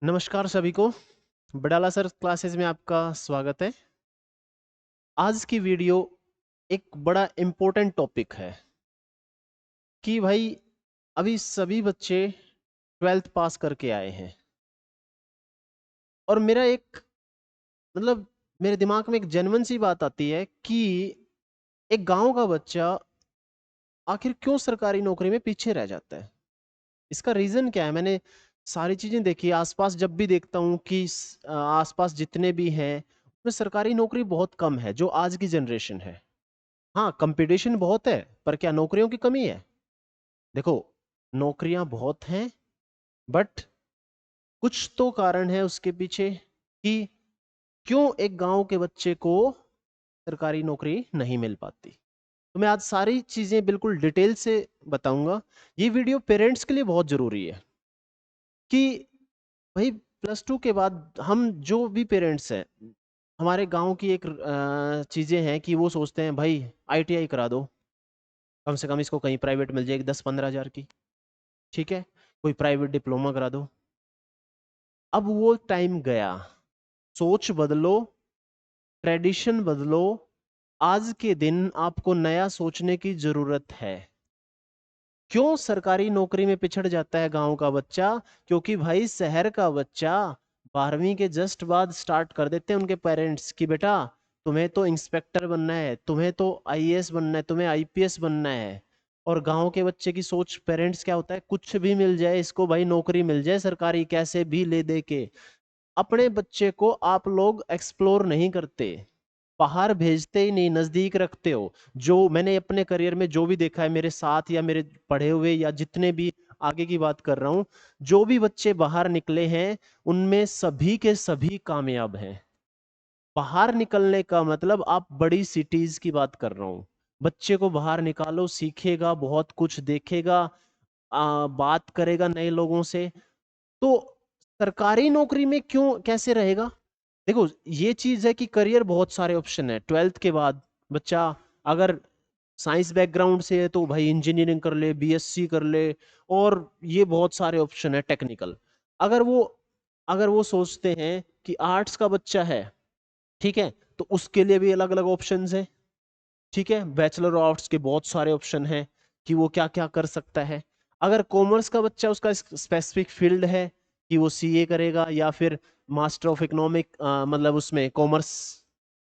नमस्कार सभी को। बडाला सर क्लासेस में आपका स्वागत है। आज की वीडियो एक बड़ा इम्पोर्टेंट टॉपिक है कि भाई अभी सभी बच्चे 12th पास करके आए हैं और मेरा एक मतलब मेरे दिमाग में एक जेन्युइन सी बात आती है कि एक गांव का बच्चा आखिर क्यों सरकारी नौकरी में पीछे रह जाता है। इसका रीजन क्या है? मैंने सारी चीजें देखी, आसपास जब भी देखता हूँ कि आसपास जितने भी हैं उसमें सरकारी नौकरी बहुत कम है जो आज की जनरेशन है। हाँ, कंपटीशन बहुत है, पर क्या नौकरियों की कमी है? देखो, नौकरियां बहुत हैं, बट कुछ तो कारण है उसके पीछे कि क्यों एक गांव के बच्चे को सरकारी नौकरी नहीं मिल पाती। तो मैं आज सारी चीजें बिल्कुल डिटेल से बताऊंगा। ये वीडियो पेरेंट्स के लिए बहुत जरूरी है कि भाई +2 के बाद हम जो भी पेरेंट्स हैं, हमारे गांव की एक चीजें हैं कि वो सोचते हैं भाई ITI करा दो, कम से कम इसको कहीं प्राइवेट मिल जाएगी 10-15 हज़ार की। ठीक है, कोई प्राइवेट डिप्लोमा करा दो। अब वो टाइम गया, सोच बदलो, ट्रेडिशन बदलो। आज के दिन आपको नया सोचने की जरूरत है। क्यों सरकारी नौकरी में पिछड़ जाता है गांव का बच्चा? क्योंकि भाई शहर का बच्चा 12वीं के जस्ट बाद स्टार्ट कर देते हैं उनके पेरेंट्स कि बेटा तुम्हें तो इंस्पेक्टर बनना है, तुम्हें तो IAS बनना है, तुम्हें IPS बनना है। और गांव के बच्चे की सोच, पेरेंट्स क्या होता है, कुछ भी मिल जाए इसको, भाई नौकरी मिल जाए सरकारी, कैसे भी ले दे के। अपने बच्चे को आप लोग एक्सप्लोर नहीं करते, बाहर भेजते ही नहीं, नजदीक रखते हो। जो मैंने अपने करियर में जो भी देखा है मेरे साथ या मेरे पढ़े हुए या जितने भी, आगे की बात कर रहा हूं, जो भी बच्चे बाहर निकले हैं उनमें सभी के सभी कामयाब हैं। बाहर निकलने का मतलब आप बड़ी सिटीज की बात कर रहा हूं। बच्चे को बाहर निकालो, सीखेगा, बहुत कुछ देखेगा, बात करेगा नए लोगों से। तो सरकारी नौकरी में क्यों, कैसे रहेगा? देखो, ये चीज है कि करियर बहुत सारे ऑप्शन है। 12th के बाद बच्चा अगर साइंस बैकग्राउंड से है तो भाई इंजीनियरिंग कर ले, BSc कर ले, और ये बहुत सारे ऑप्शन है टेक्निकल। अगर वो अगर वो सोचते हैं कि आर्ट्स का बच्चा है, ठीक है, तो उसके लिए भी अलग अलग ऑप्शंस है। ठीक है, बैचलर ऑफ आर्ट्स के बहुत सारे ऑप्शन हैं कि वो क्या क्या कर सकता है। अगर कॉमर्स का बच्चा, उसका स्पेसिफिक फील्ड है कि वो CA करेगा या फिर मास्टर ऑफ इकोनॉमिक, मतलब उसमें कॉमर्स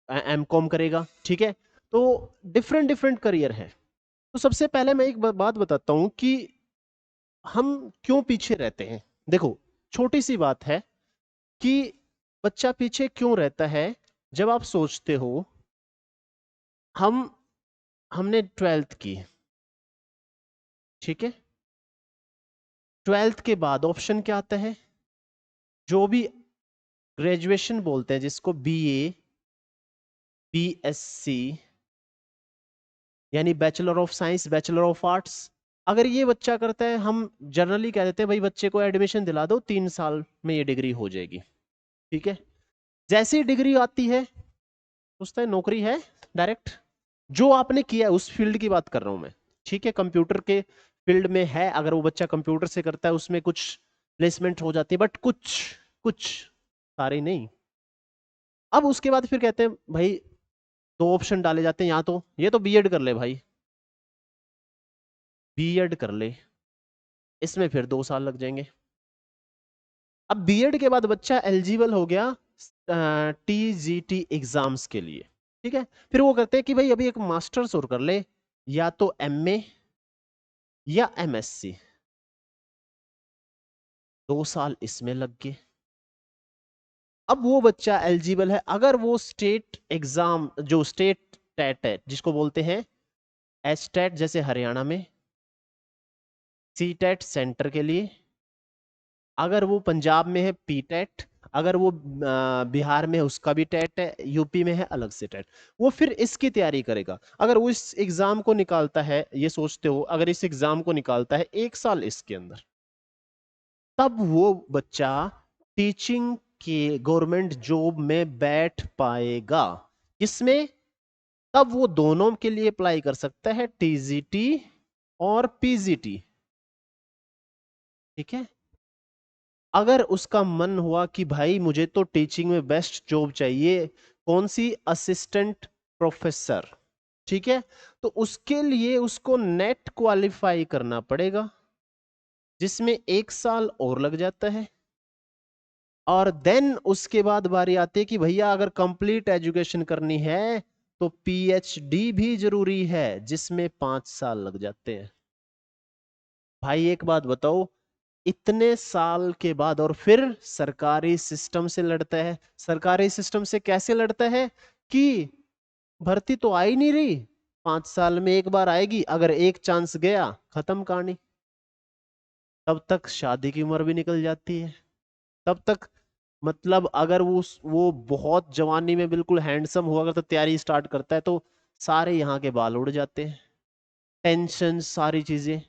MCOM करेगा। ठीक है, तो डिफरेंट डिफरेंट करियर है। तो सबसे पहले मैं एक बात बताता हूँ कि हम क्यों पीछे रहते हैं। देखो, छोटी सी बात है कि बच्चा पीछे क्यों रहता है। जब आप सोचते हो, हम हमने 12th की, ठीक है, 12th के बाद ऑप्शन क्या आता है? जो भी ग्रेजुएशन बोलते हैं, जिसको BA BSc यानी bachelor of science, bachelor of arts, अगर ये बच्चा करता है, हम जनरली कह देते हैं भाई बच्चे को एडमिशन दिला दो, 3 साल में ये डिग्री हो जाएगी। ठीक है, जैसी डिग्री आती है उससे नौकरी है डायरेक्ट। जो आपने किया है उस फील्ड की बात कर रहा हूं मैं। ठीक है, कंप्यूटर के फील्ड में है, अगर वो बच्चा कंप्यूटर से करता है उसमें कुछ प्लेसमेंट हो जाती है, बट कुछ कुछ, सारे नहीं। अब उसके बाद फिर कहते हैं भाई, दो ऑप्शन डाले जाते हैं, या तो ये तो B.Ed कर ले भाई, B.Ed कर ले, इसमें फिर 2 साल लग जाएंगे। अब B.Ed के बाद बच्चा एलिजिबल हो गया TGT एग्जाम्स के लिए। ठीक है, फिर वो करते हैं कि भाई अभी एक मास्टर्स और कर ले, या तो MA या MSc, 2 साल इसमें लग गए। अब वो बच्चा एलिजिबल है, अगर वो स्टेट एग्जाम, जो स्टेट टेट है जिसको बोलते हैं एस्टेट, जैसे हरियाणा में CTET सेंटर के लिए, अगर वो पंजाब में है PTET, अगर वो बिहार में है उसका भी टेट है, यूपी में है अलग से टेट, वो फिर इसकी तैयारी करेगा। अगर वो इस एग्जाम को निकालता है, ये सोचते हो, अगर इस एग्जाम को निकालता है 1 साल इसके अंदर, तब वो बच्चा टीचिंग के गवर्नमेंट जॉब में बैठ पाएगा। इसमें तब वो दोनों के लिए अप्लाई कर सकता है, TGT और PGT। ठीक है, अगर उसका मन हुआ कि भाई मुझे तो टीचिंग में बेस्ट जॉब चाहिए, कौन सी, असिस्टेंट प्रोफेसर, ठीक है, तो उसके लिए उसको नेट क्वालिफाई करना पड़ेगा, जिसमें 1 साल और लग जाता है। और देन उसके बाद बारी आती है कि भैया अगर कंप्लीट एजुकेशन करनी है तो पीएचडी भी जरूरी है, जिसमें 5 साल लग जाते हैं। भाई एक बात बताओ, इतने साल के बाद, और फिर सरकारी सिस्टम से लड़ता है। सरकारी सिस्टम से कैसे लड़ता है कि भर्ती तो आ ही नहीं रही, 5 साल में एक बार आएगी, अगर एक चांस गया खत्म कहानी। तब तक शादी की उम्र भी निकल जाती है। तब तक मतलब अगर वो बहुत जवानी में बिल्कुल हैंडसम हुआ, अगर तो तैयारी स्टार्ट करता है तो सारे यहाँ के बाल उड़ जाते हैं, टेंशन सारी चीजें।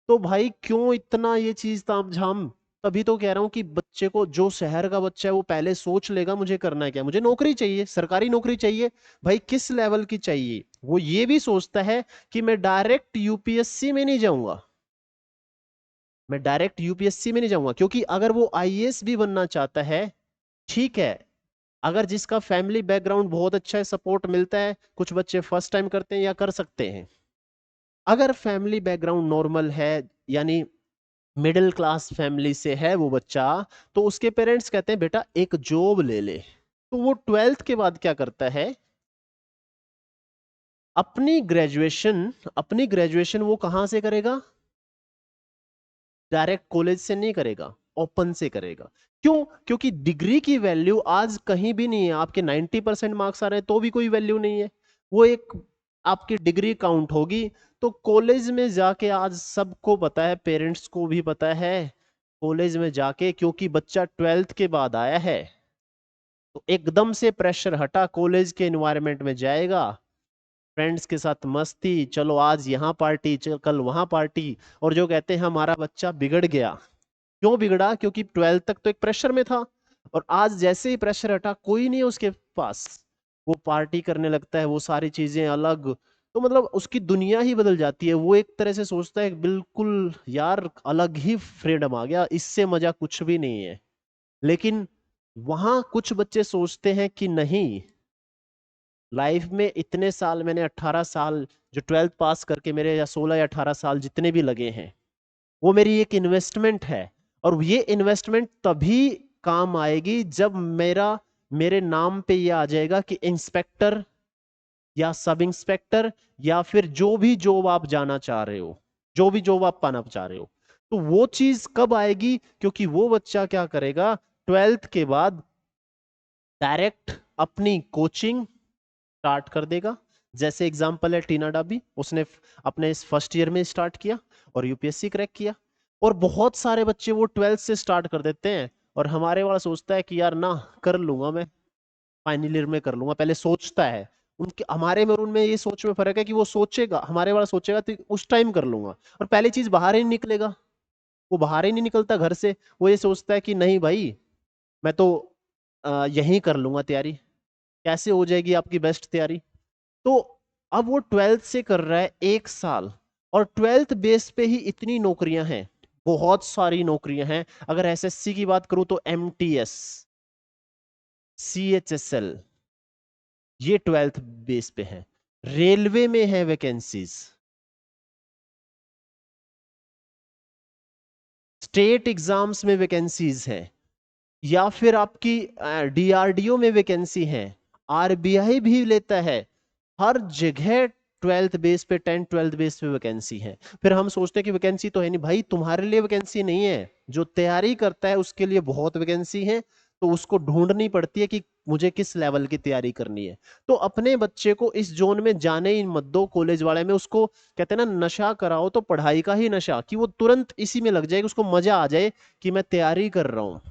तो भाई क्यों इतना ये चीज तामझाम। तभी तो कह रहा हूँ कि बच्चे को, जो शहर का बच्चा है वो पहले सोच लेगा मुझे करना है क्या, मुझे नौकरी चाहिए, सरकारी नौकरी चाहिए। भाई किस लेवल की चाहिए, वो ये भी सोचता है कि मैं डायरेक्ट यूपीएससी में नहीं जाऊंगा, मैं डायरेक्ट यूपीएससी में नहीं जाऊंगा, क्योंकि अगर वो आईएएस भी बनना चाहता है, ठीक है, अगर जिसका फैमिली बैकग्राउंड बहुत अच्छा है, सपोर्ट मिलता है, कुछ बच्चे फर्स्ट टाइम करते हैं या कर सकते हैं। अगर फैमिली बैकग्राउंड नॉर्मल है, यानी मिडिल क्लास फैमिली से है वो बच्चा, तो उसके पेरेंट्स कहते हैं बेटा एक जॉब ले ले। तो वो 12th के बाद क्या करता है, अपनी ग्रेजुएशन वो कहां से करेगा, डायरेक्ट कॉलेज से नहीं करेगा, ओपन से करेगा। क्यों? क्योंकि डिग्री की वैल्यू आज कहीं भी नहीं है। आपके 90% मार्क्स आ रहे हैं तो भी कोई वैल्यू नहीं है, वो एक आपकी डिग्री काउंट होगी। तो कॉलेज में जाके आज सबको पता है, पेरेंट्स को भी पता है, कॉलेज में जाके क्योंकि बच्चा 12th के बाद आया है तो एकदम से प्रेशर हटा, कॉलेज के एनवायरनमेंट में जाएगा, फ्रेंड्स के साथ मस्ती, चलो आज यहाँ पार्टी, चल कल वहां पार्टी। और जो कहते हैं हमारा बच्चा बिगड़ गया, क्यों बिगड़ा, क्योंकि 12th तक तो एक प्रेशर में था, और आज जैसे ही प्रेशर हटा, कोई नहीं है उसके पास, वो पार्टी करने लगता है, वो सारी चीजें अलग। तो मतलब उसकी दुनिया ही बदल जाती है, वो एक तरह से सोचता है बिल्कुल यार अलग ही फ्रीडम आ गया, इससे मजा कुछ भी नहीं है। लेकिन वहां कुछ बच्चे सोचते हैं कि नहीं, लाइफ में इतने साल, मैंने 18 साल जो 12th पास करके मेरे, या 16 या 18 साल जितने भी लगे हैं, वो मेरी एक इन्वेस्टमेंट है। और ये इन्वेस्टमेंट तभी काम आएगी जब मेरे नाम पे ये आ जाएगा कि इंस्पेक्टर या सब इंस्पेक्टर, या फिर जो भी जॉब आप जाना चाह रहे हो, जो भी जॉब आप पाना चाह रहे हो। तो वो चीज कब आएगी, क्योंकि वो बच्चा क्या करेगा, 12th के बाद डायरेक्ट अपनी कोचिंग स्टार्ट कर देगा। जैसे एग्जांपल है टीना डाबी, उसने अपने इस फर्स्ट ईयर में स्टार्ट किया और यूपीएससी क्रैक किया। और बहुत सारे बच्चे वो 12th से स्टार्ट कर देते हैं, और हमारे वाला सोचता है कि यार ना, कर लूंगा मैं, फाइनल ईयर में कर लूंगा, पहले सोचता है। उनके, हमारे में और उनमें ये सोच में फर्क है कि वो सोचेगा, हमारे वाला सोचेगा तो उस टाइम कर लूंगा, और पहली चीज बाहर ही नहीं निकलेगा, वो बाहर ही नहीं निकलता घर से। वो ये सोचता है कि नहीं भाई, मैं तो यहीं कर लूंगा तैयारी। कैसे हो जाएगी आपकी बेस्ट तैयारी? तो अब वो 12th से कर रहा है 1 साल, और 12th बेस पे ही इतनी नौकरियां हैं, बहुत सारी नौकरियां हैं। अगर एसएससी की बात करूं तो एमटीएस, सीएचएसएल, ये 12th बेस पे है। रेलवे में है वैकेंसीज, स्टेट एग्जाम्स में वैकेंसीज है, या फिर आपकी डीआरडीओ में वैकेंसी है, आरबीआई भी लेता है, हर जगह 12th बेस पे, 10th 12th बेस पे वैकेंसी है। फिर हम सोचते हैं कि वैकेंसी तो है नहीं, भाई तुम्हारे लिए वैकेंसी नहीं है, जो तैयारी करता है उसके लिए बहुत वैकेंसी है। तो उसको ढूंढनी पड़ती है कि मुझे किस लेवल की तैयारी करनी है। तो अपने बच्चे को इस जोन में जाने ही मत दो, कॉलेज वाले में। उसको कहते हैं ना, नशा कराओ तो पढ़ाई का ही नशा, कि वो तुरंत इसी में लग जाए, उसको मजा आ जाए कि मैं तैयारी कर रहा हूँ।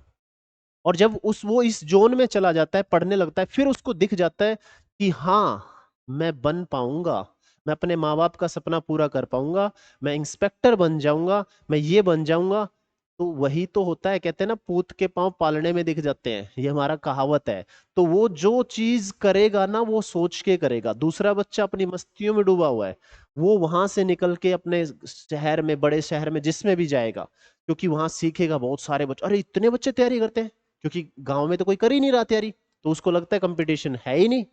और जब वो इस जोन में चला जाता है, पढ़ने लगता है, फिर उसको दिख जाता है कि हाँ, मैं बन पाऊंगा, मैं अपने माँ बाप का सपना पूरा कर पाऊंगा, मैं इंस्पेक्टर बन जाऊंगा, मैं ये बन जाऊंगा। तो वही तो होता है, कहते हैं ना, पूत के पांव पालने में दिख जाते हैं, ये हमारा कहावत है। तो वो जो चीज करेगा ना, वो सोच के करेगा। दूसरा बच्चा अपनी मस्तियों में डूबा हुआ है, वो वहां से निकल के अपने शहर में, बड़े शहर में जिसमें भी जाएगा, क्योंकि वहां सीखेगा। बहुत सारे बच्चे, अरे इतने बच्चे तैयारी करते हैं, क्योंकि गांव में तो कोई कर ही नहीं रहा तैयारी, तो उसको लगता है कंपटीशन है ही नहीं।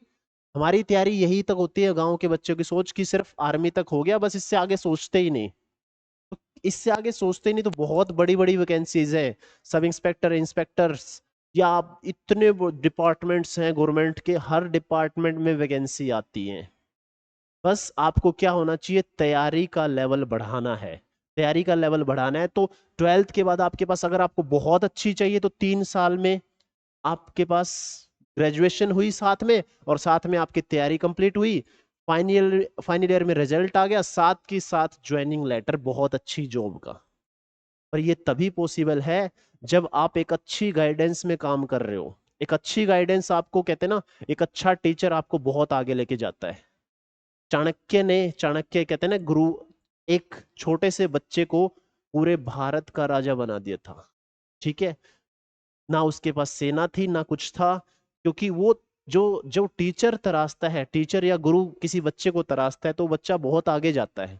हमारी तैयारी यही तक होती है, गांव के बच्चों की सोच की सिर्फ आर्मी तक हो गया बस, इससे आगे सोचते ही नहीं। तो इससे आगे सोचते ही नहीं, तो बहुत बड़ी बड़ी वैकेंसीज है, सब इंस्पेक्टर, इंस्पेक्टर्स, या आप इतने डिपार्टमेंट्स हैं गवर्नमेंट के, हर डिपार्टमेंट में वैकेंसी आती है। बस आपको क्या होना चाहिए, तैयारी का लेवल बढ़ाना है। तैयारी का लेवल बढ़ाना है तो 12th के बाद आपके पास, अगर आपको बहुत अच्छी चाहिए तो 3 साल में आपके पास ग्रेजुएशन हुई साथ में, और साथ में आपकी तैयारी कंप्लीट हुई, फाइनल ईयर में रिजल्ट आ गया, साथ के साथ ज्वाइनिंग लेटर बहुत अच्छी जॉब का। पर ये तभी पॉसिबल है जब आप एक अच्छी गाइडेंस में काम कर रहे हो। एक अच्छी गाइडेंस आपको, कहते हैं ना, एक अच्छा टीचर आपको बहुत आगे लेके जाता है। चाणक्य कहते हैं ना, गुरु एक छोटे से बच्चे को पूरे भारत का राजा बना दिया था। ठीक है, ना उसके पास सेना थी ना कुछ था, क्योंकि वो जो जो टीचर तराशता है, टीचर या गुरु किसी बच्चे को तराशता है, तो बच्चा बहुत आगे जाता है।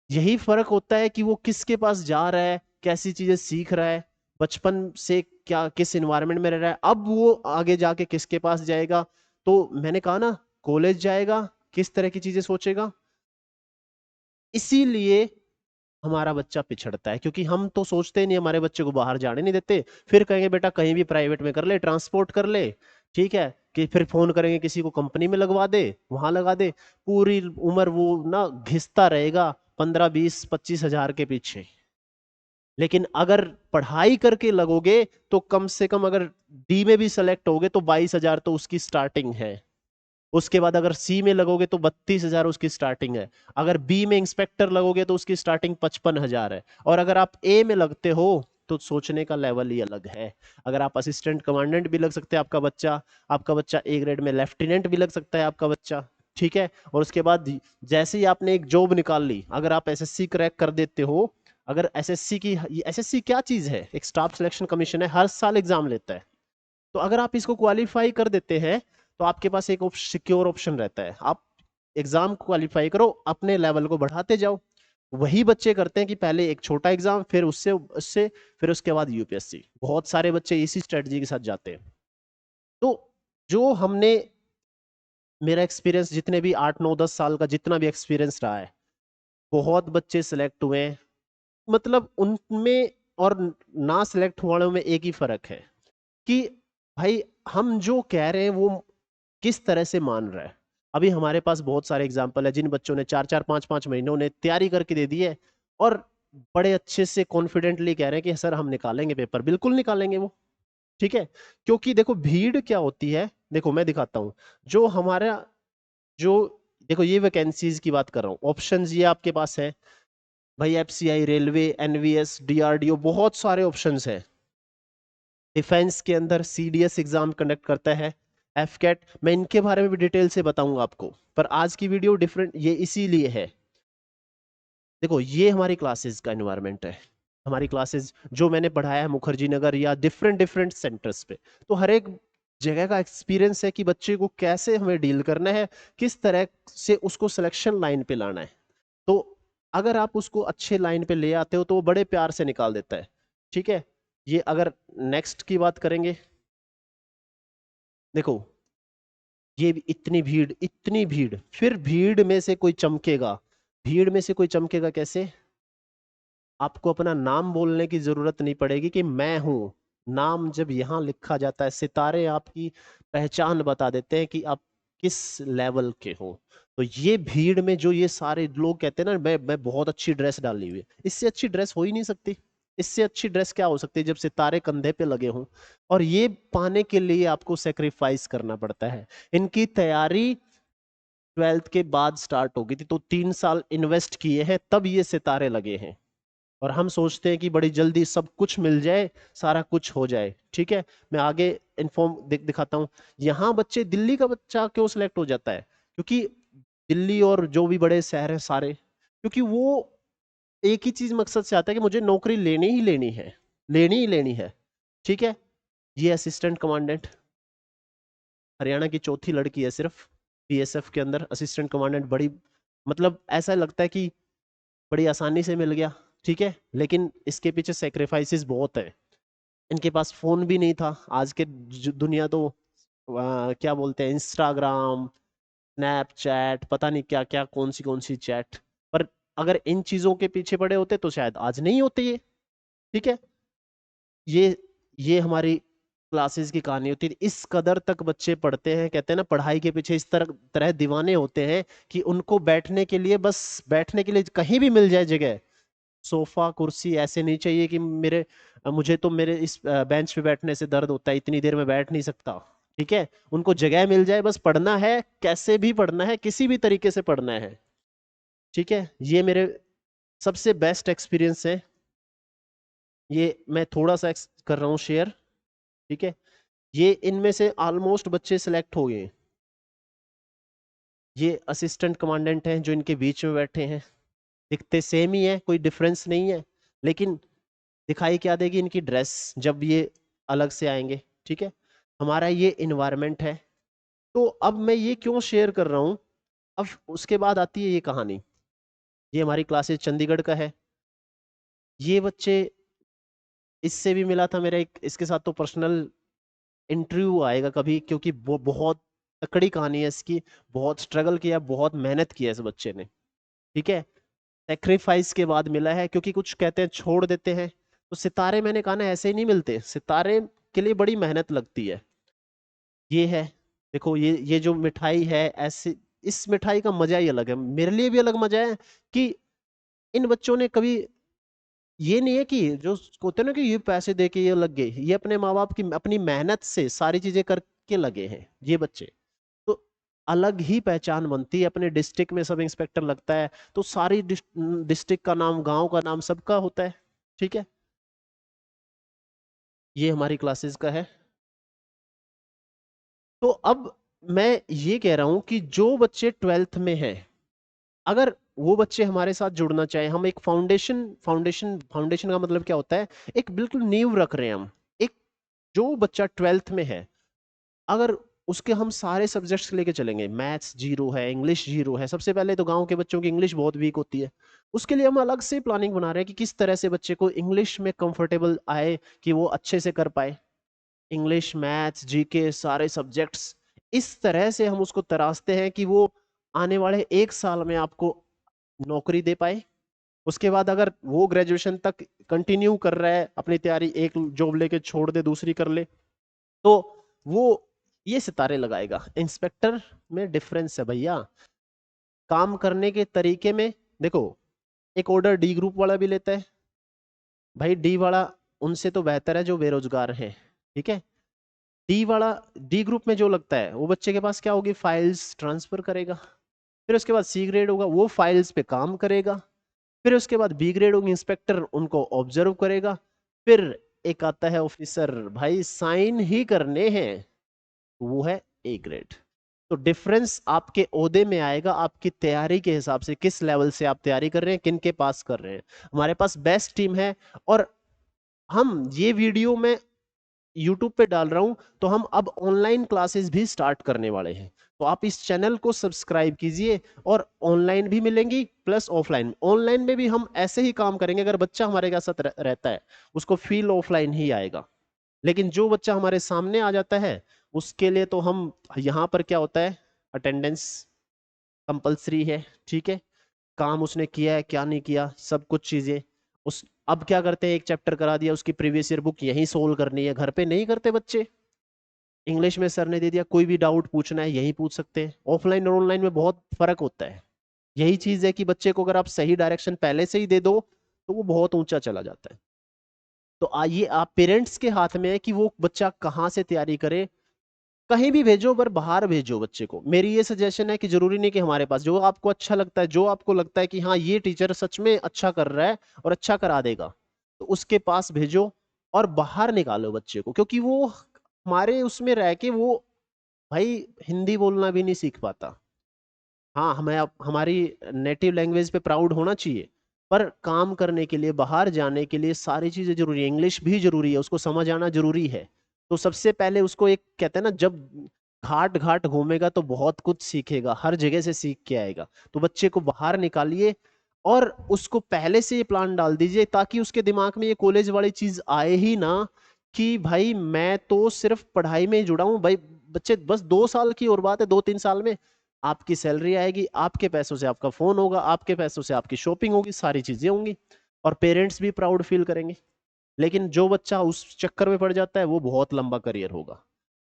यही फर्क होता है कि वो किसके पास जा रहा है, कैसी चीजें सीख रहा है, बचपन से क्या, किस इन्वायरमेंट में रह रहा है, अब वो आगे जाके किसके पास जाएगा। तो मैंने कहा ना, कॉलेज जाएगा, किस तरह की चीजें सोचेगा। इसीलिए हमारा बच्चा पिछड़ता है, क्योंकि हम तो सोचते ही नहीं, हमारे बच्चे को बाहर जाने नहीं देते। फिर कहेंगे बेटा कहीं भी प्राइवेट में कर ले, ट्रांसपोर्ट कर ले, ठीक है, कि फिर फोन करेंगे किसी को कंपनी में लगवा दे, वहां लगा दे। पूरी उम्र वो ना घिसता रहेगा 15, 20, 25 हजार के पीछे। लेकिन अगर पढ़ाई करके लगोगे तो कम से कम, अगर डी में भी सेलेक्ट होगे तो 22 हजार तो उसकी स्टार्टिंग है। उसके बाद अगर सी में लगोगे तो 32 हजार उसकी स्टार्टिंग है। अगर बी में इंस्पेक्टर लगोगे तो उसकी स्टार्टिंग 55 हजार है। और अगर आप ए में लगते हो तो सोचने का लेवल ही अलग है। अगर आप असिस्टेंट कमांडेंट भी लग सकते हैं आपका बच्चा, आपका बच्चा ए ग्रेड में लेफ्टिनेंट भी लग सकता है आपका बच्चा। ठीक है, और उसके बाद जैसे ही आपने एक जॉब निकाल ली, अगर आप एसएससी क्रैक कर देते हो, अगर एसएससी की, एसएससी क्या चीज है, एक स्टाफ सिलेक्शन कमीशन है, हर साल एग्जाम लेता है। तो अगर आप इसको क्वालिफाई कर देते हैं तो आपके पास एक सिक्योर ऑप्शन रहता है, आप एग्जाम क्वालिफाई करो, अपने लेवल को बढ़ाते जाओ। वही बच्चे करते हैं कि पहले एक छोटा एग्जाम, फिर उससे उससे फिर उसके बाद यूपीएससी। बहुत सारे बच्चे इसी स्ट्रेटजी के साथ जाते हैं। तो जो हमने, मेरा एक्सपीरियंस जितने भी 8, 9, 10 साल का जितना भी एक्सपीरियंस रहा है, बहुत बच्चे सिलेक्ट हुए हैं। मतलब उनमें और ना सिलेक्ट हुए वालों में एक ही फर्क है कि भाई हम जो कह रहे हैं वो किस तरह से मान रहा है। अभी हमारे पास बहुत सारे एग्जाम्पल है, जिन बच्चों ने 4, 4, 5, 5 महीनों ने तैयारी करके दे दी है, और बड़े अच्छे से कॉन्फिडेंटली कह रहे हैं कि सर हम निकालेंगे पेपर, बिल्कुल निकालेंगे वो। ठीक है, क्योंकि देखो भीड़ क्या होती है, देखो मैं दिखाता हूं। जो हमारा, जो, देखो ये वैकेंसीज की बात कर रहा हूँ, ऑप्शंस ये आपके पास है भाई, एफसीआई, रेलवे, एनवीएस, डीआरडीओ, बहुत सारे ऑप्शंस है। डिफेंस के अंदर सीडीएस एग्जाम कंडक्ट करता है, एफकेट, मैं इनके बारे में भी डिटेल से बताऊंगा आपको, पर आज की वीडियो डिफरेंट ये इसीलिए है। देखो ये हमारी क्लासेस का एनवायरनमेंट है, हमारी क्लासेस जो मैंने पढ़ाया है मुखर्जी नगर या डिफरेंट डिफरेंट सेंटर्स पे, तो हर एक जगह का एक्सपीरियंस है कि बच्चे को कैसे हमें डील करना है, किस तरह से उसको सिलेक्शन लाइन पे लाना है। तो अगर आप उसको अच्छे लाइन पे ले आते हो तो वो बड़े प्यार से निकाल देता है। ठीक है, ये अगर नेक्स्ट की बात करेंगे, देखो ये भी इतनी भीड़, इतनी भीड़, फिर भीड़ में से कोई चमकेगा। भीड़ में से कोई चमकेगा कैसे, आपको अपना नाम बोलने की जरूरत नहीं पड़ेगी कि मैं हूं। नाम जब यहां लिखा जाता है, सितारे आपकी पहचान बता देते हैं कि आप किस लेवल के हो। तो ये भीड़ में जो ये सारे लोग कहते हैं ना, मैं बहुत अच्छी ड्रेस डाली हुई है, इससे अच्छी ड्रेस हो ही नहीं सकती। इससे अच्छी ड्रेस क्या हो सकती है जब सितारे कंधे पे लगे हों। और ये पाने के लिए आपको सेक्रीफाइस करना पड़ता है। इनकी तैयारी 12th के बाद स्टार्ट होगी थी, तो 3 साल इन्वेस्ट किए हैं, तब ये सितारे लगे हैं। और हम सोचते हैं कि बड़ी जल्दी सब कुछ मिल जाए, सारा कुछ हो जाए। ठीक है, मैं आगे दिखाता हूं। यहाँ बच्चे, दिल्ली का बच्चा क्यों सिलेक्ट हो जाता है, क्योंकि दिल्ली और जो भी बड़े शहर हैं सारे, क्योंकि वो एक ही चीज मकसद से आता है कि मुझे नौकरी लेनी ही लेनी है, लेनी ही लेनी है। ठीक है, ये असिस्टेंट कमांडेंट, हरियाणा की चौथी लड़की है सिर्फ बीएसएफ के अंदर असिस्टेंट कमांडेंट, बड़ी मतलब ऐसा लगता है कि बड़ी आसानी से मिल गया, ठीक है, लेकिन इसके पीछे सेक्रीफाइसेस बहुत है। इनके पास फोन भी नहीं था। आज के दुनिया तो क्या बोलते हैं, इंस्टाग्राम, स्नैपचैट, पता नहीं क्या क्या, कौन सी चैट। पर अगर इन चीजों के पीछे पड़े होते तो शायद आज नहीं होते ये, ठीक है। ये ये हमारी क्लासेस की कहानी होती है। इस कदर तक बच्चे पढ़ते हैं, कहते हैं ना, पढ़ाई के पीछे इस तरह तरह दीवाने होते हैं कि उनको बैठने के लिए, बस बैठने के लिए कहीं भी मिल जाए जगह, सोफा कुर्सी, ऐसे नहीं चाहिए कि मुझे तो मेरे इस बेंच पे बैठने से दर्द होता है, इतनी देर में बैठ नहीं सकता, ठीक है। उनको जगह मिल जाए, बस पढ़ना है, कैसे भी पढ़ना है, किसी भी तरीके से पढ़ना है, ठीक है। ये मेरे सबसे बेस्ट एक्सपीरियंस है। ये मैं थोड़ा सा कर रहा हूँ शेयर, ठीक है। ये इनमें से ऑलमोस्ट बच्चे सिलेक्ट हो गए। ये असिस्टेंट कमांडेंट हैं जो इनके बीच में बैठे हैं। दिखते सेम ही है, कोई डिफरेंस नहीं है, लेकिन दिखाई क्या देगी इनकी ड्रेस जब ये अलग से आएंगे, ठीक है। हमारा ये इन्वायरमेंट है। तो अब मैं ये क्यों शेयर कर रहा हूं, अब उसके बाद आती है ये कहानी। ये हमारी क्लासेस चंडीगढ़ का है। ये बच्चे, इससे भी मिला था मेरा एक, इसके साथ तो पर्सनल इंटरव्यू आएगा कभी, क्योंकि वो बहुत तकड़ी कहानी है इसकी। बहुत स्ट्रगल किया, बहुत मेहनत की है इस बच्चे ने, ठीक है। सेक्रीफाइस के बाद मिला है, क्योंकि कुछ कहते हैं छोड़ देते हैं, तो सितारे, मैंने कहा ना, ऐसे ही नहीं मिलते। सितारे के लिए बड़ी मेहनत लगती है। ये है, देखो, ये जो मिठाई है, ऐसे इस मिठाई का मजा ही अलग है, मेरे लिए भी अलग मजा है कि इन बच्चों ने कभी, ये नहीं है कि जो होते हैं ना कि ये पैसे दे के ये लग गए, ये अपने माँ बाप की अपनी मेहनत से सारी चीजें करके लगे हैं ये बच्चे। तो अलग ही पहचान बनती है। अपने डिस्ट्रिक्ट में सब इंस्पेक्टर लगता है, तो सारी डिस्ट्रिक्ट का नाम, गांव का नाम सबका होता है, ठीक है। ये हमारी क्लासेस का है। तो अब मैं ये कह रहा हूं कि जो बच्चे ट्वेल्थ में हैं, अगर वो बच्चे हमारे साथ जुड़ना चाहे, हम एक फाउंडेशन का मतलब क्या होता है, एक बिल्कुल नींव रख रहे हैं हम। एक, जो बच्चा ट्वेल्थ में है, अगर उसके हम सारे सब्जेक्ट्स लेके चलेंगे, मैथ्स जीरो है, इंग्लिश जीरो है, सबसे पहले तो गांव के बच्चों की इंग्लिश बहुत वीक होती है, उसके लिए हम अलग से प्लानिंग बना रहे हैं कि किस तरह से बच्चे को इंग्लिश में कंफर्टेबल आए, कि वो अच्छे से कर पाए। इंग्लिश, मैथ्स, जीके, सारे सब्जेक्ट्स इस तरह से हम उसको तराशते हैं कि वो आने वाले 1 साल में आपको नौकरी दे पाए। उसके बाद अगर वो ग्रेजुएशन तक कंटिन्यू कर रहा है अपनी तैयारी, एक जॉब लेके छोड़ दे, दूसरी कर ले, तो वो ये सितारे लगाएगा। इंस्पेक्टर में डिफरेंस है भैया, काम करने के तरीके में। देखो, एक ऑर्डर डी ग्रुप वाला भी लेता है भाई, डी वाला उनसे तो बेहतर है जो बेरोजगार है, ठीक है। डी वाला, डी ग्रुप में जो लगता है, वो बच्चे के पास क्या होगी, फाइल्स ट्रांसफर करेगा। फिर उसके बाद सी ग्रेड होगा, वो फाइल्स पे काम करेगा। फिर उसके बाद बी ग्रेड होगी, इंस्पेक्टर उनको ऑब्जर्व करेगा। फिर एक आता है ऑफिसर, भाई साइन ही करने हैं, वो है ए ग्रेड। तो डिफरेंस आपके ओहदे में आएगा, आपकी तैयारी के हिसाब से, किस लेवल से आप तैयारी कर रहे हैं, किन के पास कर रहे हैं। हमारे पास बेस्ट टीम है। और हम ये वीडियो में यूट्यूब पे डाल रहा हूं, तो हम अब ऑनलाइन क्लासेस भी स्टार्ट करने वाले हैं। तो आप इस चैनल को सब्सक्राइब कीजिए, और ऑनलाइन भी मिलेंगी प्लस ऑफलाइन। ऑनलाइन में भी हम ऐसे ही काम करेंगे, अगर बच्चा हमारे साथ रहता है, उसको फील ऑफलाइन ही आएगा। लेकिन जो बच्चा हमारे सामने आ जाता है, उसके लिए तो हम, यहाँ पर क्या होता है, अटेंडेंस कंपलसरी है, ठीक है। काम उसने किया है क्या नहीं किया, सब कुछ चीजें उस, अब क्या करते हैं, एक चैप्टर करा दिया, उसकी प्रीवियस ईयर बुक यहीं सोल्व करनी है, घर पे नहीं करते बच्चे। इंग्लिश में सर ने दे दिया, कोई भी डाउट पूछना है यहीं पूछ सकते हैं। ऑफलाइन और ऑनलाइन में बहुत फर्क होता है। यही चीज है कि बच्चे को अगर आप सही डायरेक्शन पहले से ही दे दो, तो वो बहुत ऊंचा चला जाता है। तो आइए, आप पेरेंट्स के हाथ में है कि वो बच्चा कहाँ से तैयारी करे। कहीं भी भेजो, पर बाहर भेजो बच्चे को। मेरी ये सजेशन है कि जरूरी नहीं कि हमारे पास, जो आपको अच्छा लगता है, जो आपको लगता है कि हाँ ये टीचर सच में अच्छा कर रहा है और अच्छा करा देगा, तो उसके पास भेजो। और बाहर निकालो बच्चे को, क्योंकि वो हमारे उसमें रह के वो, भाई, हिंदी बोलना भी नहीं सीख पाता। हाँ, हमें हमारी नेटिव लैंग्वेज पे प्राउड होना चाहिए, पर काम करने के लिए, बाहर जाने के लिए सारी चीजें जरूरी है, इंग्लिश भी जरूरी है, उसको समझ आना जरूरी है। तो सबसे पहले उसको एक, कहते हैं ना, जब घाट घाट घूमेगा तो बहुत कुछ सीखेगा, हर जगह से सीख के आएगा। तो बच्चे को बाहर निकालिए और उसको पहले से ये प्लान डाल दीजिए ताकि उसके दिमाग में ये कॉलेज वाली चीज आए ही ना कि भाई मैं तो सिर्फ पढ़ाई में ही जुड़ा हूं। भाई बच्चे, बस 2 साल की और बात है, 2-3 साल में आपकी सैलरी आएगी, आपके पैसों से आपका फोन होगा, आपके पैसों से आपकी शॉपिंग होगी, सारी चीजें होंगी और पेरेंट्स भी प्राउड फील करेंगे। लेकिन जो बच्चा उस चक्कर में पड़ जाता है वो बहुत लंबा करियर होगा।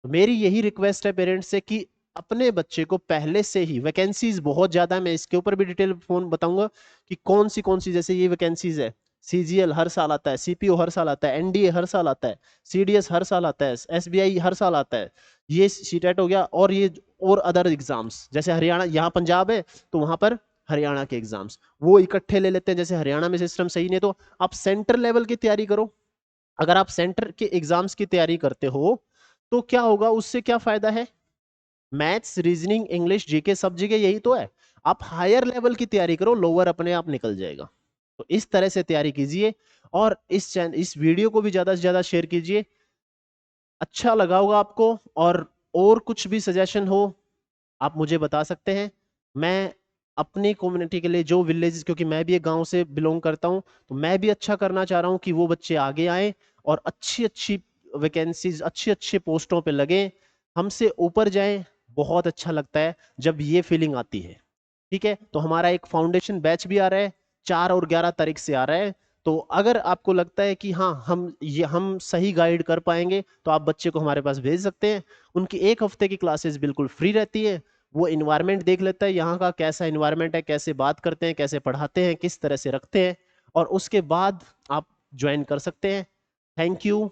तो मेरी यही रिक्वेस्ट है पेरेंट्स से कि अपने बच्चे को पहले से ही, वैकेंसीज बहुत ज्यादा है, मैं इसके ऊपर भी डिटेल फोन बताऊंगा कि कौन सी, जैसे ये वैकेंसीज है, सीजीएल हर साल आता है, सीपीओ हर साल आता है, एनडीए हर साल आता है, सीडीएस हर साल आता है, एसबीआई हर साल आता है, ये सीटेट हो गया, और ये और अदर एग्जाम्स, जैसे हरियाणा, यहाँ पंजाब है तो वहां पर हरियाणा के एग्जाम्स वो इकट्ठे ले लेते हैं। जैसे हरियाणा में सिस्टम सही नहीं तो आप सेंटर लेवल की तैयारी करो। अगर आप सेंटर के एग्जाम्स की तैयारी करते हो तो क्या होगा, उससे क्या फायदा है, मैथ्स रीजनिंग इंग्लिश जीके सब जगह यही तो है। आप हायर लेवल की तैयारी करो, लोअर अपने आप निकल जाएगा। तो इस तरह से तैयारी कीजिए और इस वीडियो को भी ज्यादा से ज्यादा शेयर कीजिए। अच्छा लगा होगा आपको, और कुछ भी सजेशन हो आप मुझे बता सकते हैं। मैं अपनी कम्युनिटी के लिए, जो विलेज, क्योंकि मैं भी एक गांव से बिलोंग करता हूं, तो मैं भी अच्छा करना चाह रहा हूं कि वो बच्चे आगे आए और अच्छी अच्छी वैकेंसीज, अच्छी अच्छी पोस्टों पे लगे, हमसे ऊपर जाएं। बहुत अच्छा लगता है जब ये फीलिंग आती है। ठीक है, तो हमारा एक फाउंडेशन बैच भी आ रहा है, 4 और 11 तारीख से आ रहा है। तो अगर आपको लगता है कि हाँ हम सही गाइड कर पाएंगे तो आप बच्चे को हमारे पास भेज सकते हैं। उनकी 1 हफ्ते की क्लासेस बिल्कुल फ्री रहती है। वो इन्वायरमेंट देख लेता है यहाँ का, कैसा इन्वायरमेंट है, कैसे बात करते हैं, कैसे पढ़ाते हैं, किस तरह से रखते हैं, और उसके बाद आप ज्वाइन कर सकते हैं। Thank you.